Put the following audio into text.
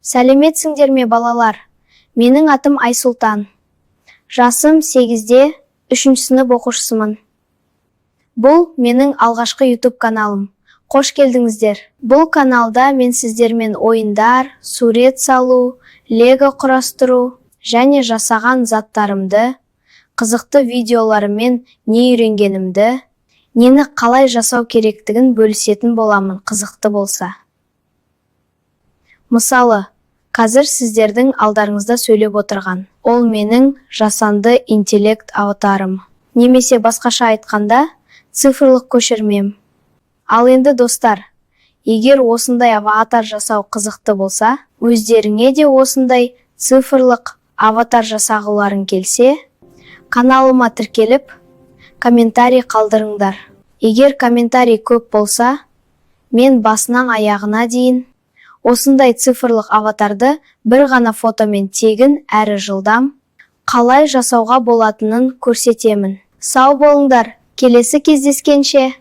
Сәлеметсіңдер ме балалар? Менің атым Айсұлтан. Жасым 8-де, 3 сынып оқушысымын. Бұл менің алғашқы YouTube каналым. Қош келдіңіздер. Бұл каналда мен сіздермен ойындар, сурет салу, лего құрастыру және жасаған заттарымды, қызықты видеоларыммен не үйренгенімді, нені қалай жасау керектігін бөлісетін боламын, қызықты болса. Мысалы, қазір сіздердің алдарыңызда сөйлеп отырған. Ол менің жасанды интеллект аватарым. Немесе басқаша айтқанда, цифрлық көшірмем. Ал енді достар, егер осындай аватар жасау қызықты болса, өздеріңе де осындай цифрлық аватар жасағыларың келсе, каналыма тіркеліп, комментарий қалдырыңдар. Егер комментарий көп болса, мен басынан аяғына дейін осындай цифрлық аватарды бір ғана фотомен тегін әрі жылдам қалай жасауға болатынын көрсетемін. Сау болыңдар, келесі кездескенше.